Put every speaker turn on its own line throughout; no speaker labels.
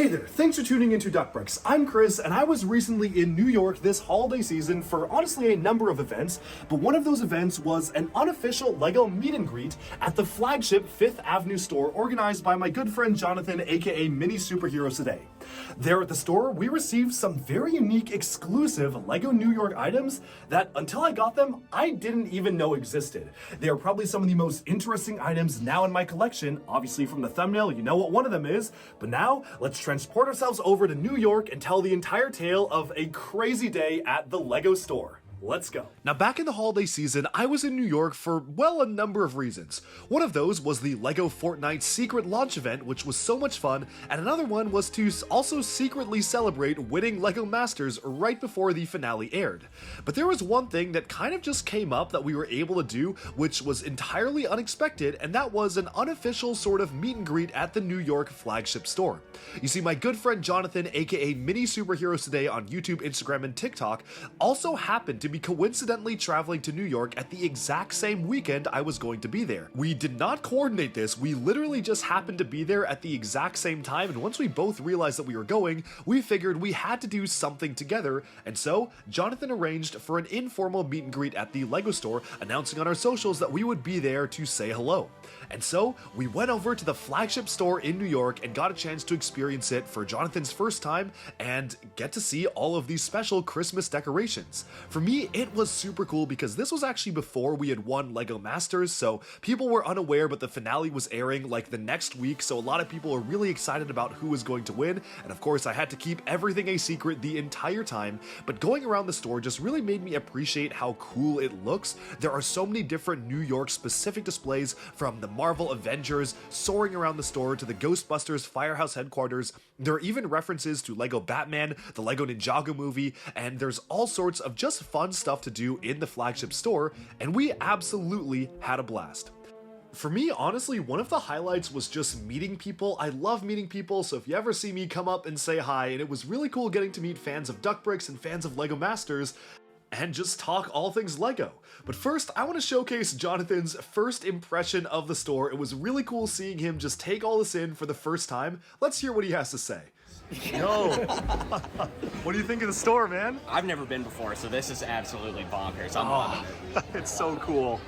there, thanks for tuning into Duckbricks. I'm Chris, and I was recently in New York this holiday season for honestly a number of events, but one of those events was an unofficial LEGO meet and greet at the flagship 5th Avenue store organized by my good friend Jonathan, aka Mini Superheroes Today. There at the store, we received some very unique, exclusive LEGO New York items that, until I got them, I didn't even know existed. They are probably some of the most interesting items now in my collection. Obviously from the thumbnail, you know what one of them is, but now let's transport ourselves over to New York and tell the entire tale of a crazy day at the LEGO store. Let's go. Now, back in the holiday season, I was in New York for, well, a number of reasons. One of those was the LEGO Fortnite secret launch event, which was so much fun, and another one was to also secretly celebrate winning LEGO Masters right before the finale aired. But there was one thing that kind of just came up that we were able to do, which was entirely unexpected, and that was an unofficial sort of meet and greet at the New York flagship store. You see, my good friend Jonathan, aka Mini Superheroes Today on YouTube, Instagram, and TikTok, also happened to be coincidentally traveling to New York at the exact same weekend I was going to be there. We did not coordinate this, we literally just happened to be there at the exact same time, and once we both realized that we were going, we figured we had to do something together, and so Jonathan arranged for an informal meet and greet at the LEGO store, announcing on our socials that we would be there to say hello. And so we went over to the flagship store in New York and got a chance to experience it for Jonathan's first time and get to see all of these special Christmas decorations. For me, it was super cool because this was actually before we had won LEGO Masters, so people were unaware, but the finale was airing like the next week, so a lot of people were really excited about who was going to win, and of course I had to keep everything a secret the entire time, but going around the store just really made me appreciate how cool it looks. There are so many different New York specific displays, from the Marvel Avengers soaring around the store to the Ghostbusters Firehouse headquarters. There are even references to LEGO Batman, the LEGO Ninjago movie, and there's all sorts of just fun stuff to do in the flagship store, and we absolutely had a blast. For me, honestly, one of the highlights was just meeting people. I love meeting people, so if you ever see me, come up and say hi, and it was really cool getting to meet fans of Duckbricks and fans of LEGO Masters, and just talk all things LEGO. But first, I want to showcase Jonathan's first impression of the store. It was really cool seeing him just take all this in for the first time. Let's hear what he has to say. Yo, what do you think of the store, man?
I've never been before, so this is absolutely bonkers. I'm loving it.
It's so cool.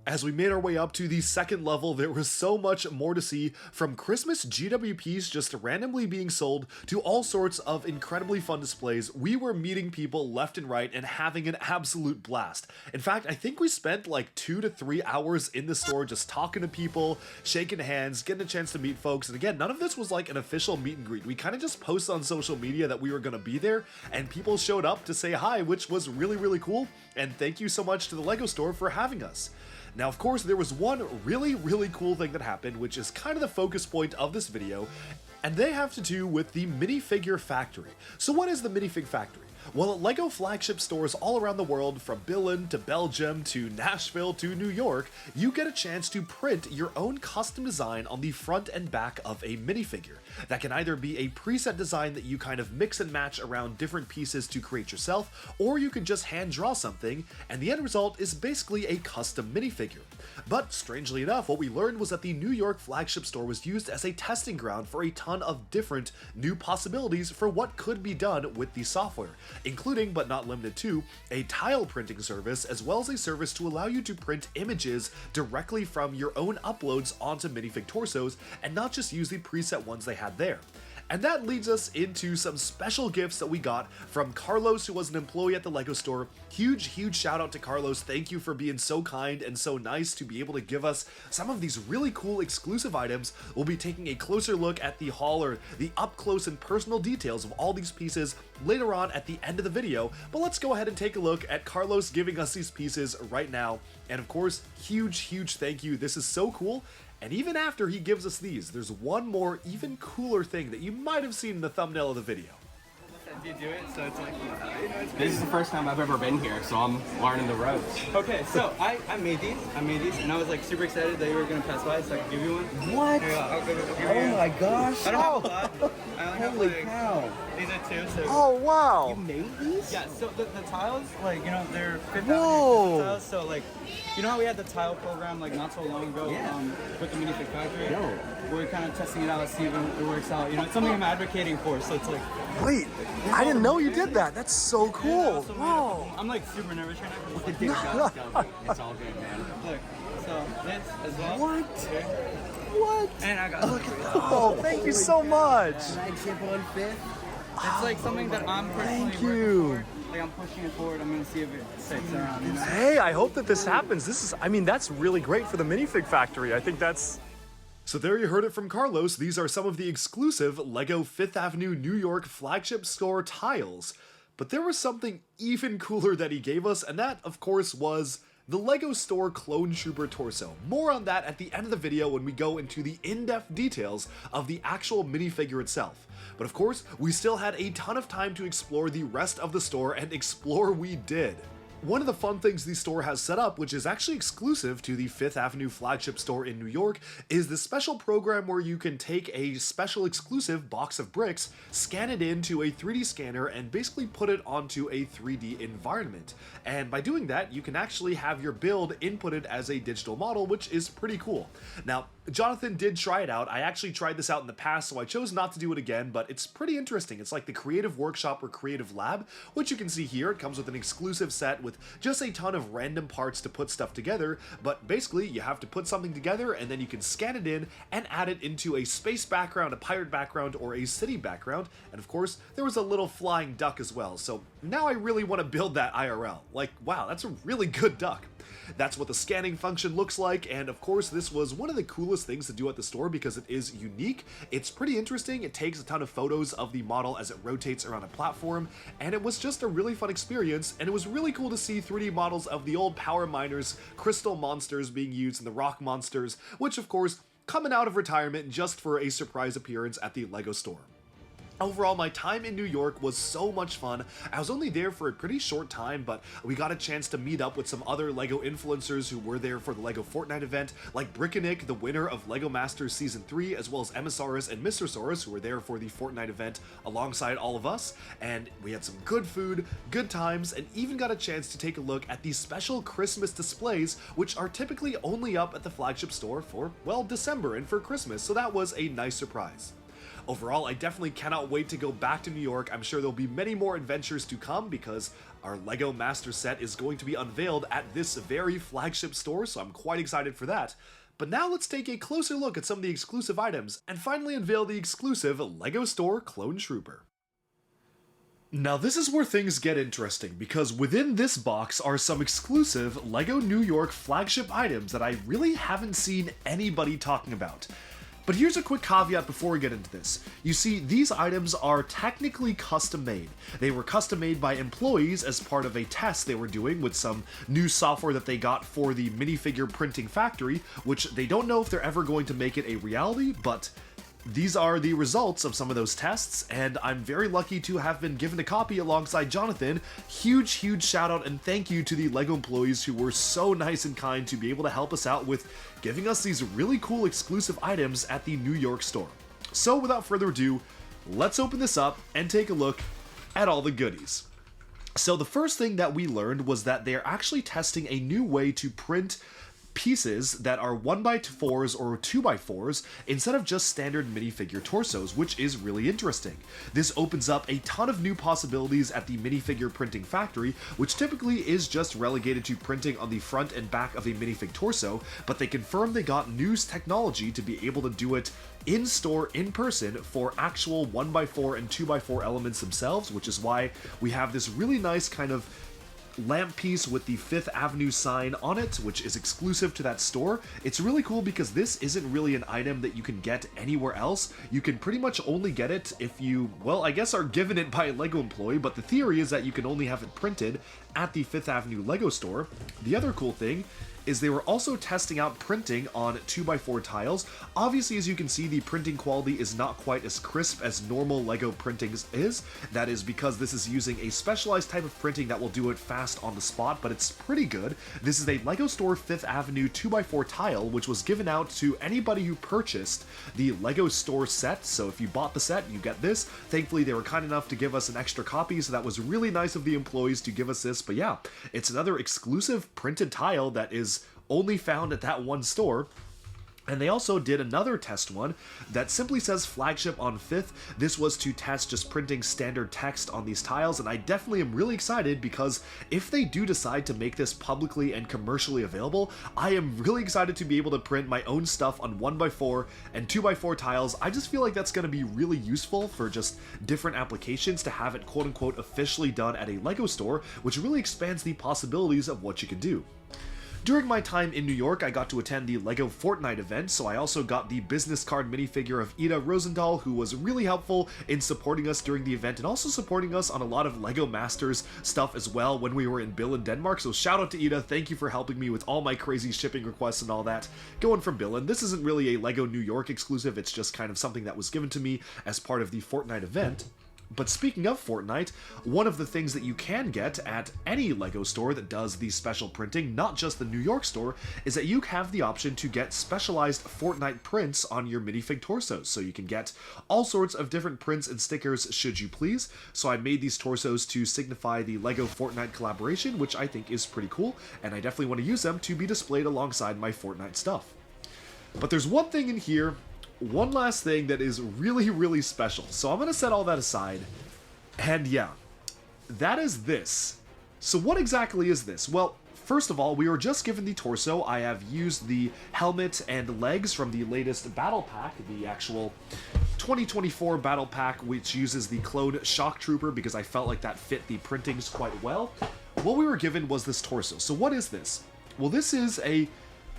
As we made our way up to the second level, there was so much more to see, from Christmas GWPs just randomly being sold to all sorts of incredibly fun displays. We were meeting people left and right and having an absolute blast. In fact, I think we spent like 2 to 3 hours in the store just talking to people, shaking hands, getting a chance to meet folks. And again, none of this was like an official meet and greet. We kind of just posted on social media that we were going to be there, and people showed up to say hi, which was really, really cool. And thank you so much to the LEGO store for having us. Now, of course, there was one really, really cool thing that happened, which is kind of the focus point of this video, and they have to do with the minifigure factory. So what is the minifig factory? Well, at LEGO flagship stores all around the world, from Berlin to Belgium to Nashville to New York, you get a chance to print your own custom design on the front and back of a minifigure. That can either be a preset design that you kind of mix and match around different pieces to create yourself, or you can just hand draw something, and the end result is basically a custom minifigure. But strangely enough, what we learned was that the New York flagship store was used as a testing ground for a ton of different new possibilities for what could be done with the software, including but not limited to a tile printing service, as well as a service to allow you to print images directly from your own uploads onto minifig torsos and not just use the preset ones they had there. And that leads us into some special gifts that we got from Carlos, who was an employee at the LEGO store. Huge shout out to Carlos. Thank you for being so kind and so nice to be able to give us some of these really cool exclusive items. We'll be taking a closer look at the haul, or the up close and personal details of all these pieces later on at the end of the video, but let's go ahead and take a look at Carlos giving us these pieces right now. And of course, huge thank you. This is so cool. And even after he gives us these, there's one more even cooler thing that you might have seen in the thumbnail of the video.
you do it, so it's like, you know, it's
This is the first time I've ever been here, so I'm learning the ropes.
Okay, so I made these, and I was like super excited that you were gonna pass by, so I could give you one.
What?
Here, I'll give you
Oh my gosh.
I don't have a lot. I only
Holy
have like,
cow.
these are two, so.
Oh, wow.
You made these?
Yeah, so the tiles, like, you know, they're Fifth
Whoa.
Avenue tiles, so like, you know how we had the tile program like not so long ago
Yeah.
with the Minifig Factory?
No.
We're kind of testing it out, see if it works out. You know, it's something I'm advocating for, so it's like.
Wait, I didn't know you did that. That's so
Yeah,
cool.
also made
Whoa.
I'm like super nervous right now. 'cause,
Dude, it's all good, man.
Look, so this as well.
What?
Here.
What?
And I got
Oh, thank you so much.
Flagship on Fifth.
It's like something that I'm personally
Thank
working
you.
for. Like I'm pushing it forward. I'm gonna see if it sticks around. You know?
Hey, I hope that this happens. That's really great for the Minifig Factory. I think that's... So there you heard it from Carlos. These are some of the exclusive LEGO Fifth Avenue New York flagship store tiles. But there was something even cooler that he gave us, and that, of course, was the LEGO Store Clone Trooper torso. More on that at the end of the video when we go into the in-depth details of the actual minifigure itself. But of course, we still had a ton of time to explore the rest of the store, and explore we did. One of the fun things the store has set up, which is actually exclusive to the Fifth Avenue flagship store in New York, is the special program where you can take a special exclusive box of bricks, scan it into a 3D scanner, and basically put it onto a 3D environment. And by doing that, you can actually have your build inputted as a digital model, which is pretty cool. Now, Jonathan did try it out. I actually tried this out in the past, so I chose not to do it again, but it's pretty interesting. It's like the Creative Workshop or Creative Lab, which you can see here. It comes with an exclusive set with just a ton of random parts to put stuff together, but basically you have to put something together and then you can scan it in and add it into a space background, a pirate background, or a city background, and of course there was a little flying duck as well, so now I really want to build that IRL. Like, wow, that's a really good duck. That's what the scanning function looks like, and of course this was one of the coolest things to do at the store because it is unique. It's pretty interesting. It takes a ton of photos of the model as it rotates around a platform, and it was just a really fun experience, and it was really cool to see 3D models of the old Power Miners crystal monsters being used in the rock monsters, which of course coming out of retirement just for a surprise appearance at the LEGO store. Overall, my time in New York was so much fun. I was only there for a pretty short time, but we got a chance to meet up with some other LEGO influencers who were there for the LEGO Fortnite event, like Brickanick, the winner of LEGO Masters Season 3, as well as Emissaurus and Mr. Saurus, who were there for the Fortnite event alongside all of us, and we had some good food, good times, and even got a chance to take a look at these special Christmas displays, which are typically only up at the flagship store for, well, December and for Christmas, so that was a nice surprise. Overall, I definitely cannot wait to go back to New York. I'm sure there'll be many more adventures to come because our LEGO Master set is going to be unveiled at this very flagship store, so I'm quite excited for that. But now let's take a closer look at some of the exclusive items and finally unveil the exclusive LEGO Store Clone Trooper. Now this is where things get interesting, because within this box are some exclusive LEGO New York flagship items that I really haven't seen anybody talking about. But here's a quick caveat before we get into this. You see, these items are technically custom made. They were custom made by employees as part of a test they were doing with some new software that they got for the minifigure printing factory, which they don't know if they're ever going to make it a reality, but these are the results of some of those tests, and I'm very lucky to have been given a copy alongside Jonathan. Huge shout out and thank you to the LEGO employees who were so nice and kind to be able to help us out with giving us these really cool exclusive items at the New York store. So without further ado, let's open this up and take a look at all the goodies. So the first thing that we learned was that they're actually testing a new way to print pieces that are 1x4s or 2x4s instead of just standard minifigure torsos, which is really interesting. This opens up a ton of new possibilities at the minifigure printing factory, which typically is just relegated to printing on the front and back of a minifig torso, but they confirmed they got new technology to be able to do it in-store, in person, for actual 1x4 and 2x4 elements themselves, which is why we have this really nice kind of lamp piece with the Fifth Avenue sign on it, which is exclusive to that store. It's really cool because this isn't really an item that you can get anywhere else. You can pretty much only get it if you, well, I guess are given it by a LEGO employee, but the theory is that you can only have it printed at the Fifth Avenue Lego store. The other cool thing is they were also testing out printing on 2x4 tiles. Obviously, as you can see, the printing quality is not quite as crisp as normal Lego printings is. That is because this is using a specialized type of printing that will do it fast on the spot, but it's pretty good. This is a Lego Store 5th Avenue 2x4 tile, which was given out to anybody who purchased the Lego Store set. So if you bought the set, you get this. Thankfully, they were kind enough to give us an extra copy, so that was really nice of the employees to give us this. But yeah, it's another exclusive printed tile that is only found at that one store. And they also did another test one that simply says flagship on 5th. This was to test just printing standard text on these tiles, and I definitely am really excited because if they do decide to make this publicly and commercially available, I am really excited to be able to print my own stuff on 1x4 and 2x4 tiles. I just feel like that's going to be really useful for just different applications to have it quote-unquote officially done at a Lego store, which really expands the possibilities of what you can do. During my time in New York, I got to attend the LEGO Fortnite event, so I also got the business card minifigure of Ida Rosendahl, who was really helpful in supporting us during the event and also supporting us on a lot of LEGO Masters stuff as well when we were in Billund, Denmark. So shout out to Ida, thank you for helping me with all my crazy shipping requests and all that going from Billund. This isn't really a LEGO New York exclusive, it's just kind of something that was given to me as part of the Fortnite event. But speaking of Fortnite, one of the things that you can get at any LEGO store that does these special printing, not just the New York store, is that you have the option to get specialized Fortnite prints on your minifig torsos. So you can get all sorts of different prints and stickers should you please. So I made these torsos to signify the LEGO Fortnite collaboration, which I think is pretty cool, and I definitely want to use them to be displayed alongside my Fortnite stuff. But there's one thing in here, one last thing that is really, really special. So I'm going to set all that aside. And yeah, that is this. So what exactly is this? Well, first of all, we were just given the torso. I have used the helmet and legs from the latest battle pack, the actual 2024 battle pack, which uses the clone shock trooper because I felt like that fit the printings quite well. What we were given was this torso. So what is this? Well, this is a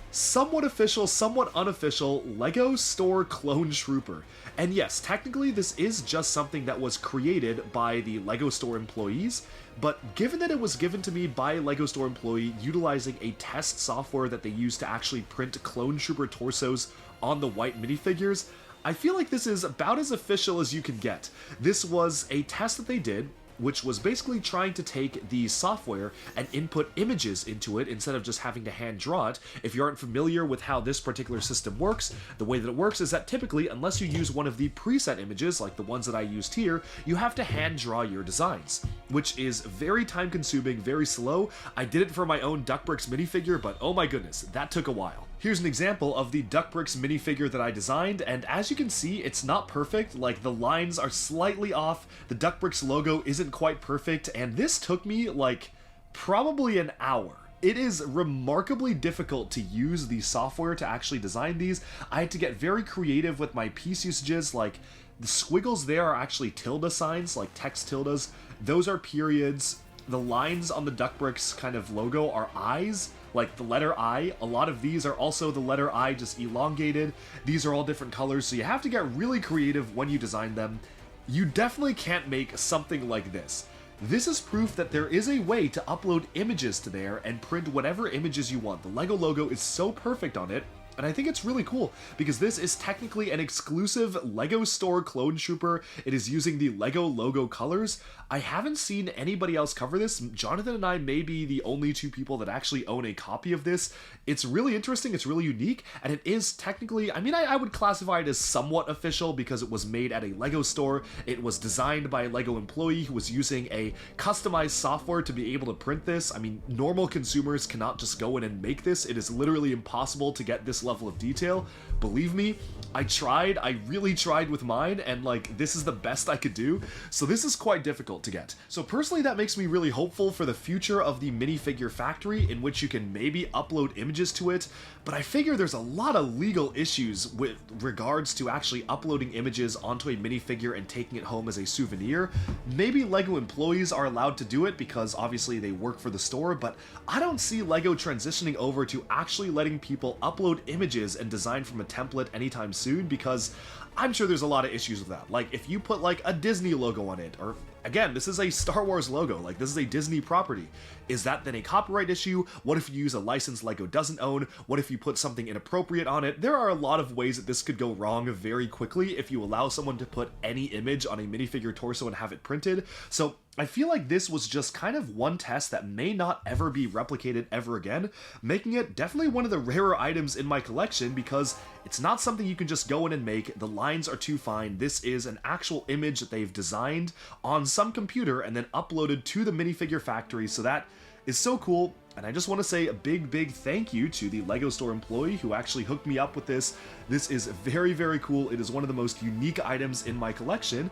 somewhat official, somewhat unofficial LEGO Store Clone Trooper. And yes, technically this is just something that was created by the LEGO Store employees, but given that it was given to me by a LEGO Store employee utilizing a test software that they use to actually print Clone Trooper torsos on the white minifigures, I feel like this is about as official as you can get. This was a test that they did, which was basically trying to take the software and input images into it instead of just having to hand draw it. If you aren't familiar with how this particular system works, the way that it works is that typically, unless you use one of the preset images, like the ones that I used here, you have to hand draw your designs, which is very time consuming, very slow. I did it for my own Duckbricks minifigure, but oh my goodness, that took a while. Here's an example of the Duckbricks minifigure that I designed, and as you can see, it's not perfect. Like, the lines are slightly off, the Duckbricks logo isn't quite perfect, and this took me, like, probably an hour. It is remarkably difficult to use the software to actually design these. I had to get very creative with my piece usages, like, the squiggles there are actually tilde signs, like text tildes. Those are periods. The lines on the Duckbricks kind of logo are eyes, like the letter I. A lot of these are also the letter I, just elongated. These are all different colors, so you have to get really creative when you design them. You definitely can't make something like this. This is proof that there is a way to upload images to there and print whatever images you want. The LEGO logo is so perfect on it. And I think it's really cool because this is technically an exclusive LEGO Store Clone Trooper. It is using the LEGO logo colors. I haven't seen anybody else cover this. Jonathan and I may be the only two people that actually own a copy of this. It's really interesting, it's really unique, and it is technically, I mean, I would classify it as somewhat official because it was made at a LEGO store. It was designed by a LEGO employee who was using a customized software to be able to print this. I mean, normal consumers cannot just go in and make this. It is literally impossible to get this level of detail. Believe me, I really tried with mine, and like, this is the best I could do, so this is quite difficult to get. So personally, that makes me really hopeful for the future of the minifigure factory, in which you can maybe upload images to it, but I figure there's a lot of legal issues with regards to actually uploading images onto a minifigure and taking it home as a souvenir. Maybe LEGO employees are allowed to do it because obviously they work for the store, but I don't see LEGO transitioning over to actually letting people upload images and design from a template anytime soon, because I'm sure there's a lot of issues with that. Like, if you put, like, a Disney logo on it, or, again, this is a Star Wars logo, like, this is a Disney property. Is that then a copyright issue? What if you use a license LEGO doesn't own? What if you put something inappropriate on it? There are a lot of ways that this could go wrong very quickly if you allow someone to put any image on a minifigure torso and have it printed. So I feel like this was just kind of one test that may not ever be replicated ever again, making it definitely one of the rarer items in my collection because it's not something you can just go in and make. The lines are too fine. This is an actual image that they've designed on some computer and then uploaded to the minifigure factory, so that is so cool. And I just want to say a big thank you to the LEGO store employee who actually hooked me up with this. This is very, very cool. It is one of the most unique items in my collection.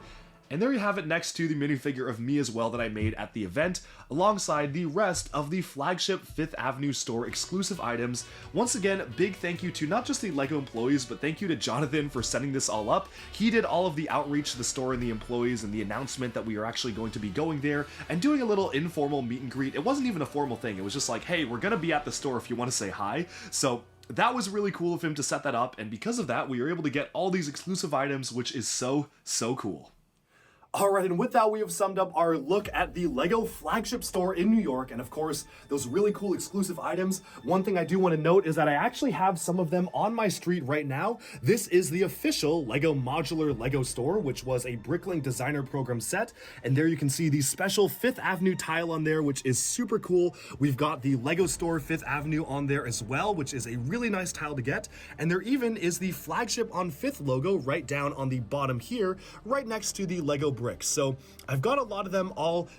And there you have it next to the minifigure of me as well that I made at the event, alongside the rest of the flagship 5th Avenue store exclusive items. Once again, big thank you to not just the LEGO employees, but thank you to Jonathan for setting this all up. He did all of the outreach to the store and the employees and the announcement that we are actually going to be going there and doing a little informal meet and greet. It wasn't even a formal thing. It was just like, hey, we're gonna be at the store if you want to say hi. So that was really cool of him to set that up, and because of that, we were able to get all these exclusive items, which is so cool. Alright, and with that, we have summed up our look at the LEGO flagship store in New York, and of course, those really cool exclusive items. One thing I do want to note is that I actually have some of them on my street right now. This is the official LEGO modular LEGO store, which was a Bricklink designer program set, and there you can see the special 5th Avenue tile on there, which is super cool. We've got the LEGO store 5th Avenue on there as well, which is a really nice tile to get, and there even is the flagship on 5th logo right down on the bottom here, right next to the LEGO bricks. So I've got a lot of them all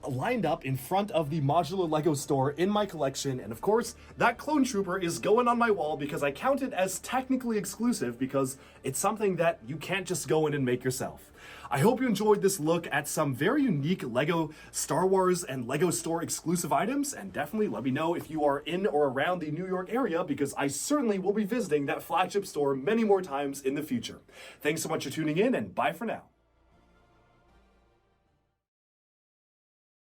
lined up in front of the modular LEGO store in my collection, and of course that clone trooper is going on my wall because I count it as technically exclusive because it's something that you can't just go in and make yourself. I hope you enjoyed this look at some very unique LEGO Star Wars and LEGO store exclusive items, and definitely let me know if you are in or around the New York area because I certainly will be visiting that flagship store many more times in the future. Thanks so much for tuning in, and bye for now.